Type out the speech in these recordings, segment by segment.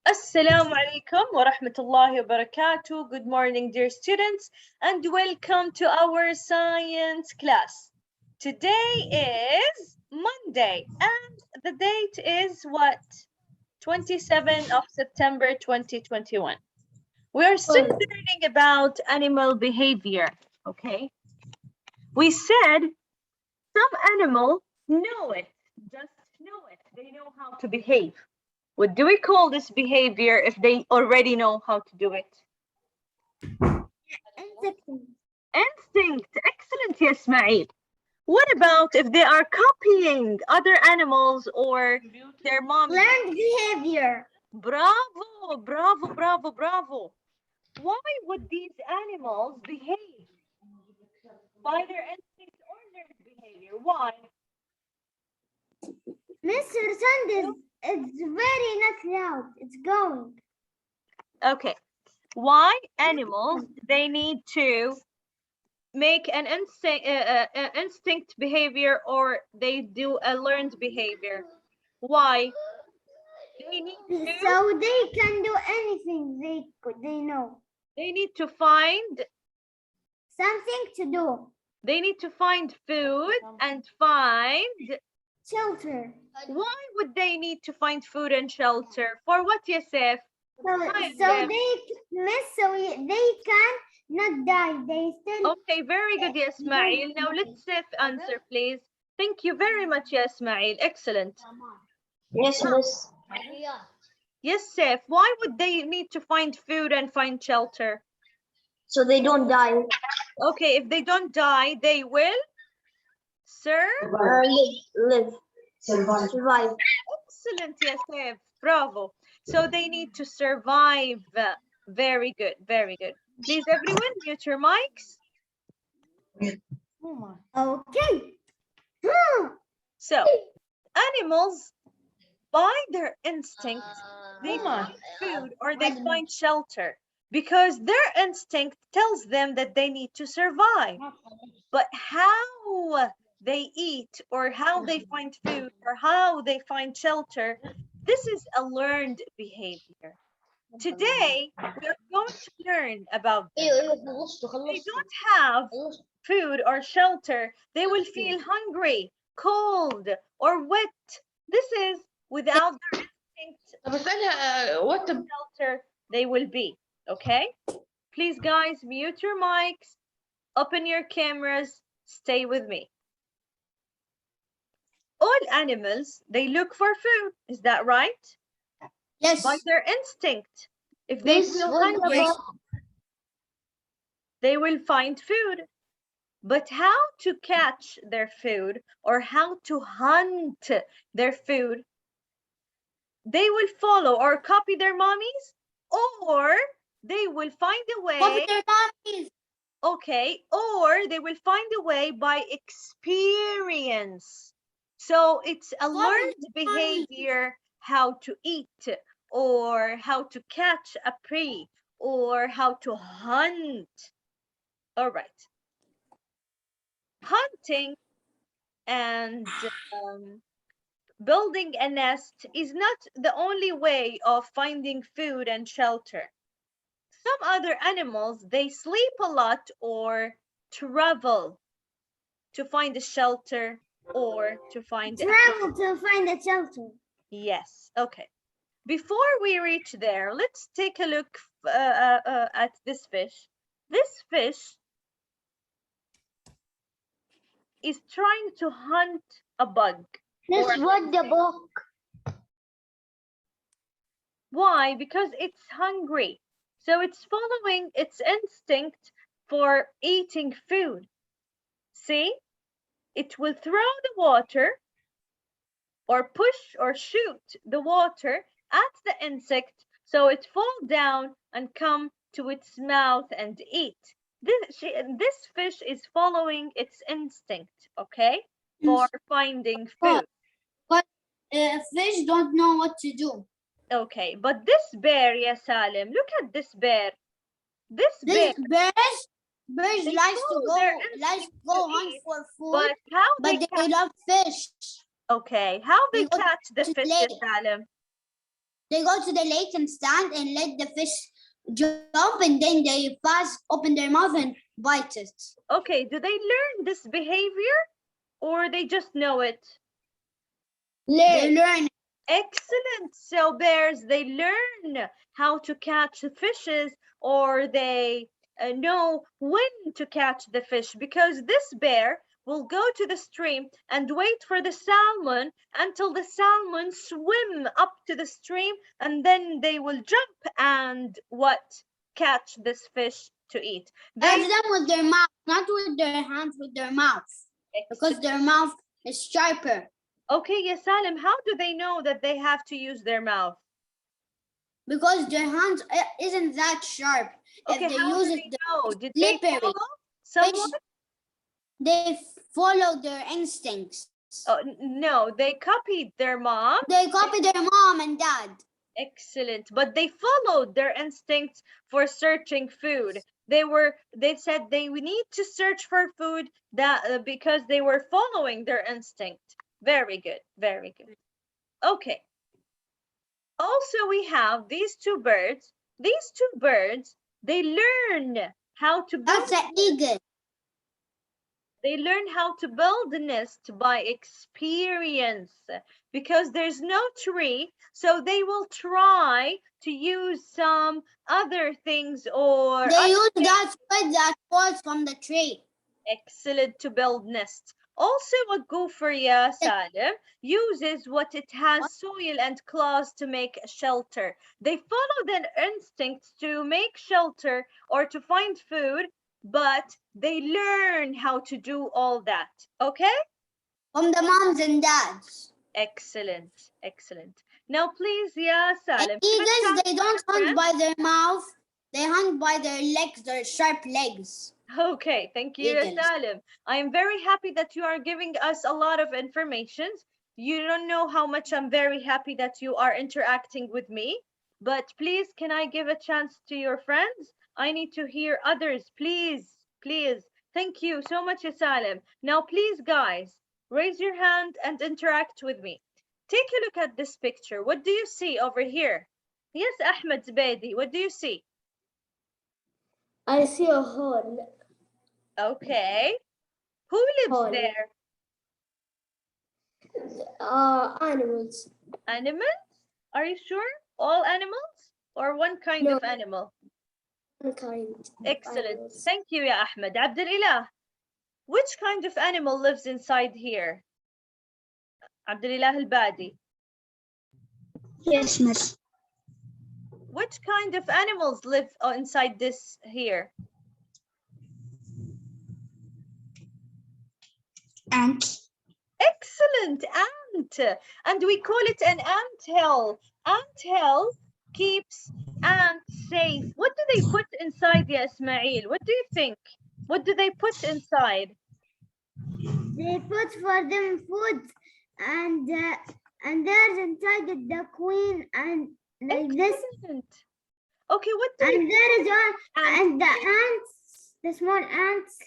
Assalamu alaikum wa rahmatullahi wa barakatuh. Good morning, dear students, and welcome to our science class. Today is Monday, and the date is what? 27th of September 2021. We are still learning about animal behavior, okay? We said some animals know it, just know it. They know how to behave. What do we call this behavior if they already know how to do it? Instinct. Excellent, Yasmail. What about if they are copying other animals or their mom? Learned behavior. Bravo, bravo, bravo, bravo. Why would these animals behave by their instinct or learned behavior? Why? Mr. Sanders, it's very not loud. It's going. Okay. Why animals, they need to make an instinct behavior or they do a learned behavior? Why? They need to, so they can do anything they know. They need to find something to do. They need to find food and find shelter. Why would they need to find food and shelter? For what, Yasef? They can not die. They still. Okay, very good, Yasmail. Now let's answer, please. Thank you very much, Yasmail. Excellent. Yes, miss. Yes, Seth. Why would they need to find food and find shelter? So they don't die. Okay, if they don't die, they will live. Survive. Excellent, yes, Seth. Bravo. So they need to survive. Very good, very good. Please, everyone, mute your mics. Okay. So, animals, by their instinct, they find food or they find shelter because their instinct tells them that they need to survive. But how they eat or how they find food or how they find shelter, this is a learned behavior. Today, we are going to learn about this. If they don't have food or shelter, they will feel hungry, cold, or wet. This is without their instinct. What shelter they will be, okay? Please, guys, mute your mics, open your cameras, stay with me. All animals, they look for food. Is that right? Yes. By their instinct. If they feel hungry, they will find food. But how to catch their food or how to hunt their food, they will follow or copy their mommies, or they will find a way. Copy their mommies. Okay, or they will find a way by experience. So it's a learned behavior, how to eat or how to catch a prey or how to hunt. All right. Hunting and building a nest is not the only way of finding food and shelter. Some other animals, they sleep a lot or travel to find a shelter or to find travel to find a shelter. Yes, okay. Before we reach there, let's take a look at this fish. This fish is trying to hunt a bug. Let's read the book. Why? Because it's hungry. So it's following its instinct for eating food. See? It will throw the water or push or shoot the water at the insect so it fall down and come to its mouth and eat. This fish is following its instinct, okay, for finding food. But fish don't know what to do. Okay, but this bear, ya Salim, look at this bear. This bear likes to go hunt for food, but they love fish. Okay, how they catch the fish, ya Salim? They go to the lake and stand and let the fish jump, and then they fast open their mouth and bite it. Okay, do they learn this behavior or they just know it? They learn. Excellent. So bears, they learn how to catch the fishes, or they know when to catch the fish, because this bear will go to the stream and wait for the salmon until the salmon swim up to the stream, and then they will jump and what? Catch this fish to eat. Catch them with their mouth, not with their hands, with their mouth. Because their mouth is sharper. Okay, yes, Salim, how do they know that they have to use their mouth? Because their hands isn't that sharp. Okay, if they how use do it, they know? Did slippery. they follow someone? They follow their instincts. Oh, no, they copied their mom. They copy their mom and dad. Excellent, but they followed their instincts for searching food. They said they need to search for food that because they were following their instinct. Very good, very good. Okay. Also, we have these two birds. These two birds, they learn how to build. That's an eagle. They learn how to build a nest by experience, because there's no tree, so they will try to use some other things, or they use that wood that falls from the tree. Excellent, to build nests. Also, a gopher, ya Salim, uses what it has soil and claws to make a shelter. They follow their instincts to make shelter or to find food, but they learn how to do all that. Okay? From the moms and dads. Excellent, excellent. Now, please, ya Salim. And eagles, they don't hunt by their mouth. They hunt by their legs, their sharp legs. Okay, thank you, Salim. I am very happy that you are giving us a lot of information. You don't know how much I'm very happy that you are interacting with me. But please, can I give a chance to your friends? I need to hear others, please, please. Thank you so much, Salim. Now, please, guys, raise your hand and interact with me. Take a look at this picture. What do you see over here? Yes, Ahmed Zbedi, what do you see? I see a hole. Okay. Who lives Hole. there? Animals. Animals? Are you sure? All animals? Or one kind of animal? One kind. Excellent. Animals. Thank you, ya Ahmed. Abdulillah, which kind of animal lives inside here? Abdulillah al-Badi. Yes, miss. Which kind of animals live inside this here? Ant. Excellent, ant. And we call it an ant hill. Ant hill keeps ants safe. What do they put inside, ya Ismail? What do you think? What do they put inside? They put for them food, and there's inside it the queen and like Excellent. this. Okay, what do And there is one, and the ants, the small ants.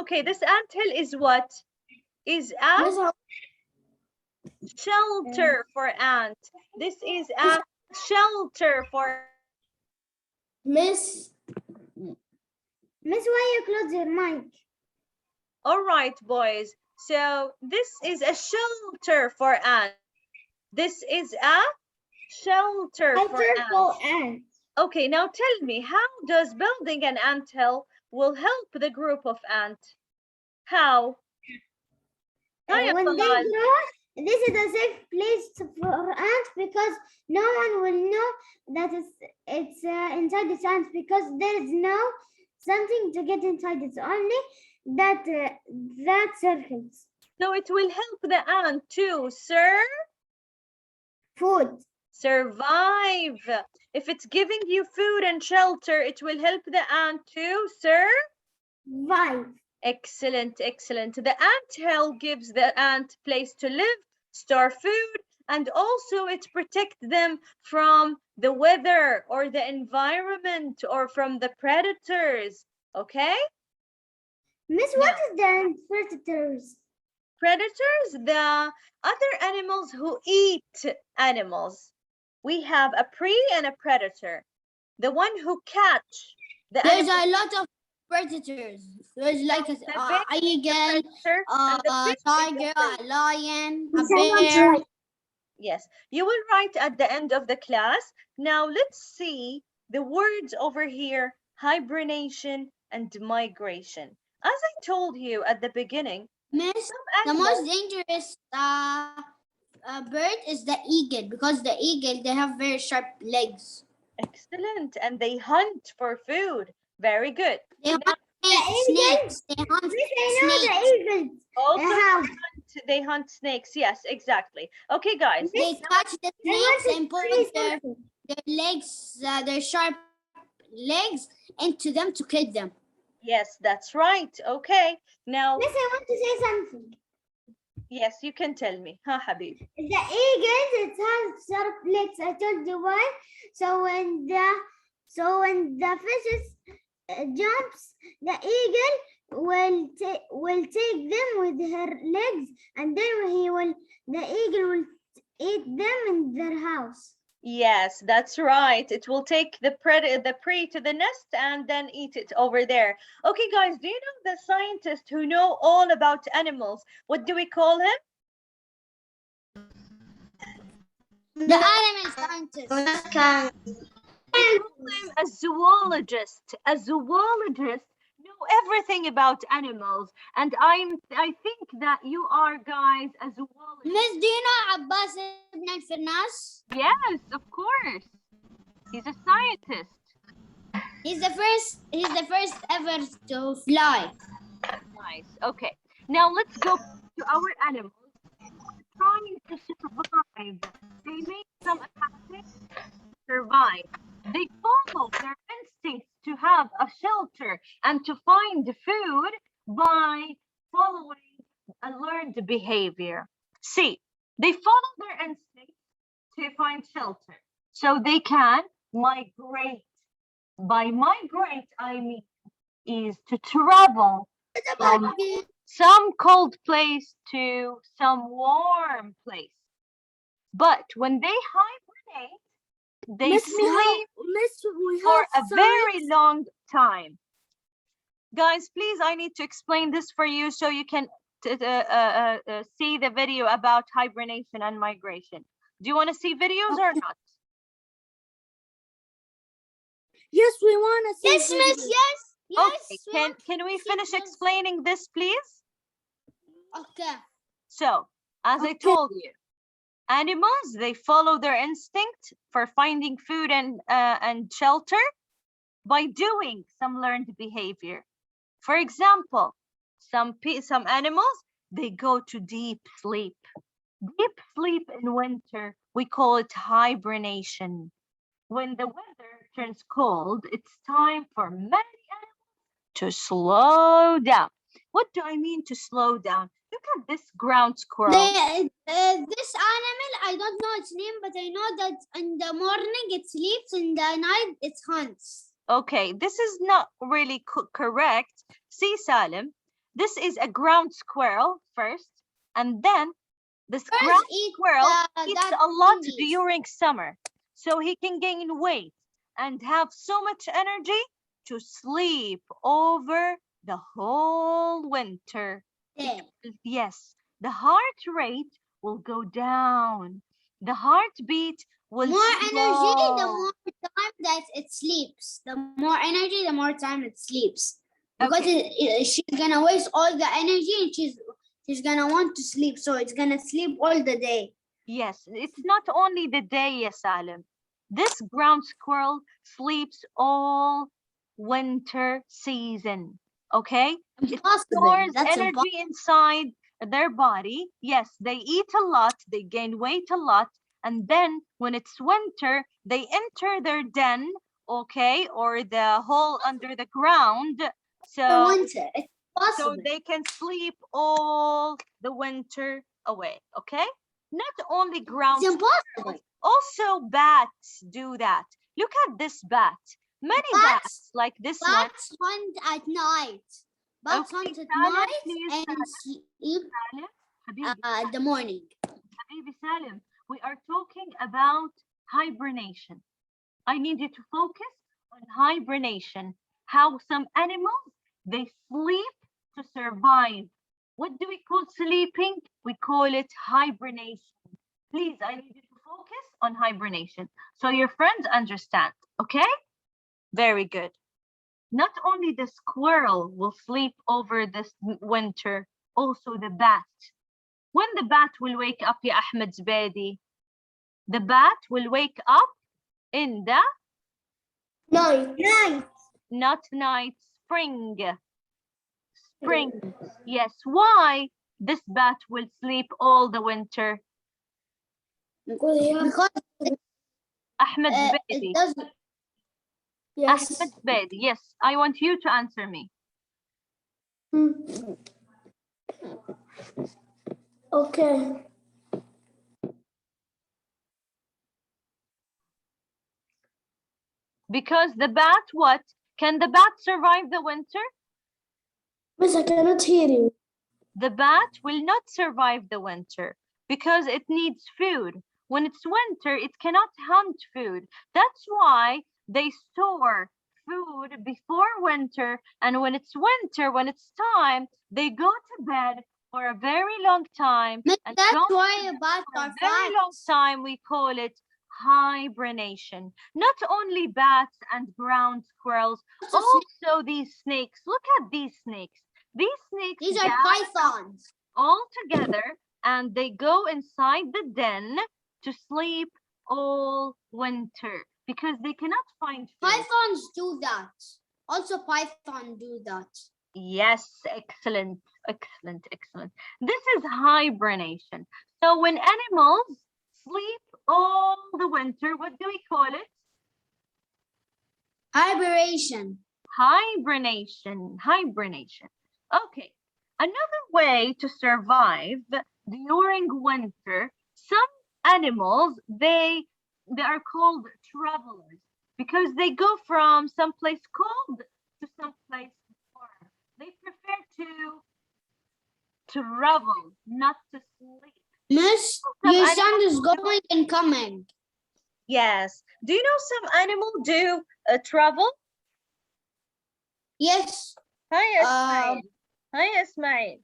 Okay, this ant hill is what? Is a shelter for ant. This is a shelter for. Miss, why you close your mic? All right, boys. So this is a shelter for ants. This is a shelter for ants. Okay, now tell me, how does building an ant hill will help the group of ants? How? When they grow, this is a safe place for ants because no one will know that it's inside the ants, because there is no something to get inside. It's only that circles. So it will help the ant to Food. Survive. If it's giving you food and shelter, it will help the ant to survive. Excellent, excellent. The ant hill gives the ant place to live, store food, and also it protects them from the weather or the environment or from the predators. Okay? Miss, what is the predators? predators, the other animals who eat animals. We have a prey and a predator. The one who catch the There's animal, a lot of predators. There's like the a big eagle, predator, and the big tiger, prey. a lion, a Someone's bear. right. Yes, you will write at the end of the class. Now let's see the words over here, hibernation and migration. As I told you at the beginning, Miss, some the animals, most dangerous bird is the eagle because the eagle they have very sharp legs. excellent, and they hunt for food. Very good. They Now, hunt snakes. They hunt Miss, I know snakes. the eagles. also they hunt snakes. Yes, exactly. Okay, guys. They catch the I want snakes to and put say their something. legs, their sharp legs into them to kill them. Yes, that's right. Okay. Now, Miss, I want to say something. yes, you can tell me. Ha, Habib. The eagles, it has sharp legs. I told you why. So when the fishes jumps, the eagle will take them with her legs, and then the eagle will eat them in their house. Yes, that's right. It will take the prey to the nest and then eat it over there. Okay, guys, do you know the scientist who know all about animals? What do we call him? The animal scientist. We call him a zoologist. A zoologist know everything about animals, and I think that you are guys a zoologist. Miss, do you know Abbas ibn al-Firnas? Yes, of course. He's a scientist. He's the first ever to fly. Nice. Okay. Now let's go to our animals. Trying to survive. They make some attacks to survive. They follow their instincts to have a shelter and to find food by following a learned behavior. See, they follow their instincts to find shelter so they can migrate. By migrate, I mean is to travel from some cold place to some warm place. But when they hibernate, they sleep for a very long time. Guys, please, I need to explain this for you so you can see the video about hibernation and migration. Do you want to see videos or not? Yes, we want to see. Yes, Miss. Yes. Yes. Okay, can we finish explaining this, please? Okay. So, as I told you, animals, they follow their instinct for finding food and shelter by doing some learned behavior. For example, some animals, they go to deep sleep. Deep sleep in winter, we call it hibernation. When the weather turns cold, it's time for many animals to slow down. What do I mean to slow down? Look at this ground squirrel. This animal, I don't know its name, but I know that in the morning it sleeps, in the night it hunts. Okay, this is not really correct. See, Salim, this is a ground squirrel first, and then this ground squirrel eats a lot during summer, so he can gain weight and have so much energy to sleep over the whole winter. Yes, the heart rate will go down. The heartbeat will More energy, the slow. more time that it sleeps. The more energy, the more time it sleeps. Because Okay. she's gonna waste all the energy and she's gonna want to sleep. So it's gonna sleep all the day. Yes, it's not only the day, yes, Salim. This ground squirrel sleeps all winter season, okay? It Impossible. stores That's energy inside their body. Yes, they eat a lot, they gain weight a lot, and then when it's winter, they enter their den, okay, or the hole under the ground. So, winter. It's so possible. they can sleep all the winter away, okay? Not only ground It's impossible. also bats do that. Look at this bat. Many bats like this one. Bats hunt at night. Bats Okay, hunt at Salim, night please, and Salim. sleep. Salim, the morning. Habibi Salim, we are talking about hibernation. I need you to focus on hibernation. How some animals, they sleep to survive. What do we call sleeping? We call it hibernation. Please, I need you to focus on hibernation so your friends understand, okay? Very good. Not only the squirrel will sleep over this winter, also the bat. When the bat will wake up, ya Ahmed Zbedi, the bat will wake up in the Night. not night, spring. Spring. Yes. Why this bat will sleep all the winter? Because Ahmed it Zbedi. doesn't. Yes. Ahmed Zbedi. Yes. I want you to answer me. Okay. Because the bat, what? Can the bat survive the winter? Miss, I cannot hear you. The bat will not survive the winter because it needs food. When it's winter, it cannot hunt food. That's why they store food before winter. And when it's winter, when it's time, they go to bed for a very long time. Miss, And that's don't why forget, bats for a are very long fast. time, we call it hibernation. Not only bats and ground squirrels, also these snakes. Look at these snakes. These snakes These are gather pythons. all together and they go inside the den to sleep all winter because they cannot find food. Pythons do that. Also, python do that. Yes, excellent, excellent, excellent. This is hibernation. So when animals sleep all the winter, what do we call it? Hibernation. Hibernation, hibernation. Okay, another way to survive during winter, some animals, they are called travelers because they go from someplace cold to someplace warm. They prefer to travel, not to sleep. Miss, Some your sound animals is going and coming. Yes. Do you know some animal do travel? Yes. Hi, Ismail. Hi, Ismail.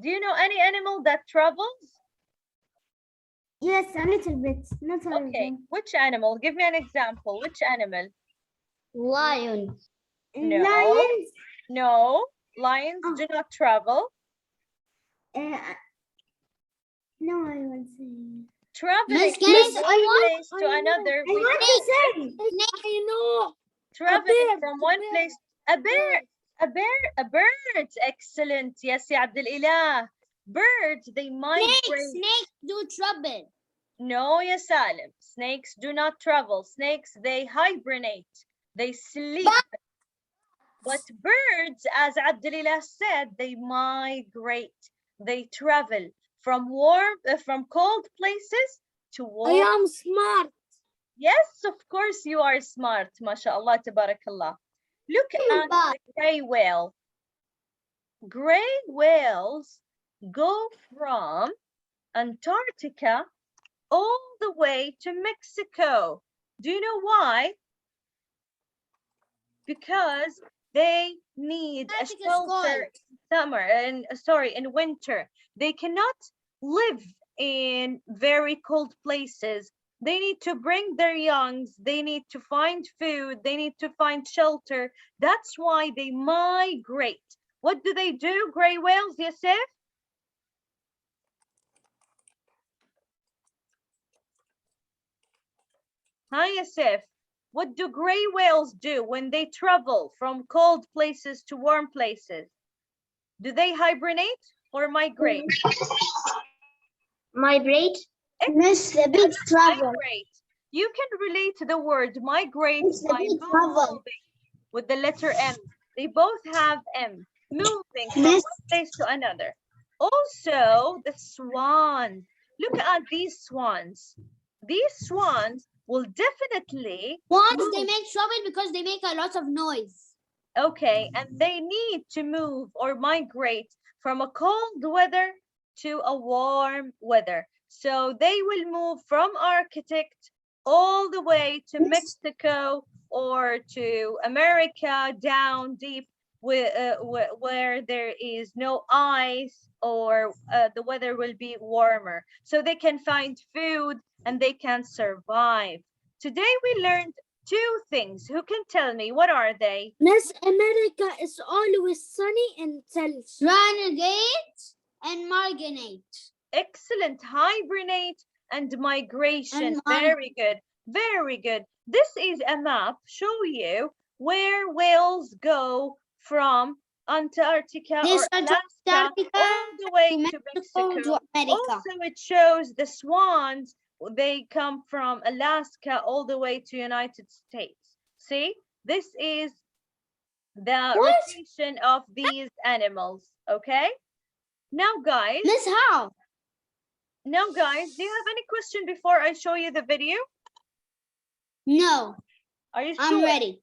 Do you know any animal that travels? Yes, a little bit. Not all of Okay. them. Which animal? Give me an example. Which animal? Lion. No. Lions. No. Lions do not travel. Uh, no, I won't say. Traveling Miss from Gaines, one place to another. I want to say. I know. Traveling from one place. A bear. A bear. A bird. Excellent. Yes, ya Abdul Ilah. Birds, they migrate. Snakes do trouble. No, ya Salim. Snakes do not travel. Snakes, they hibernate. They sleep. But birds, as Abdulillah said, they migrate. They travel from from cold places to warm. I am smart. Yes, of course you are smart. MashaAllah, tabarakallah. Look at the gray whale. Gray whales go from Antarctica all the way to Mexico. Do you know why? Because they need a shelter in winter. They cannot live in very cold places. They need to bring their youngs. They need to find food. They need to find shelter. That's why they migrate. What do they do, gray whales, Yasef? Hi, Yasef. What do gray whales do when they travel from cold places to warm places? Do they hibernate or migrate? Migrate. Miss, the big travel. Migrate. You can relate to the word migrate by moving with the letter M. They both have M, moving from one place to another. Also, the swans. Look at these swans. These swans will definitely They make trouble because they make a lot of noise. Okay, and they need to move or migrate from a cold weather to a warm weather. So they will move from Arctic all the way to Mexico or to America down deep where there is no ice or the weather will be warmer. So they can find food and they can survive. Today we learned two things. Who can tell me what are they? Miss America is always sunny and tells. Renegade and Marginate. Excellent. Hibernate and migration. And Very good. Very good. This is a map show you where whales go from Antarctica or This Alaska Antarctica all the way to to Mexico Mexico. to America. Also, it shows the swans. They come from Alaska all the way to United States. See, this is the What? rotation of these animals. Okay. Now, guys. Miss how? Now, guys, do you have any question before I show you the video? No, Are you sure? I'm ready.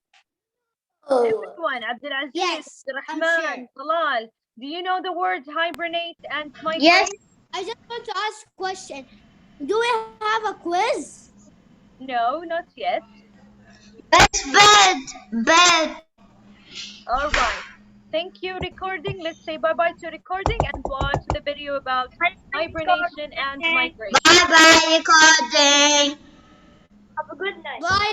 Everyone, Abdulaziz, Yes, I'm Rahman, sure. Talal, do you know the words hibernate and migrate? Yes. I just want to ask a question. Do we have a quiz? No, not yet. It's bed. All right. Thank you, recording. Let's say bye-bye to recording and watch the video about hibernation and migration. Bye bye, recording. Bye.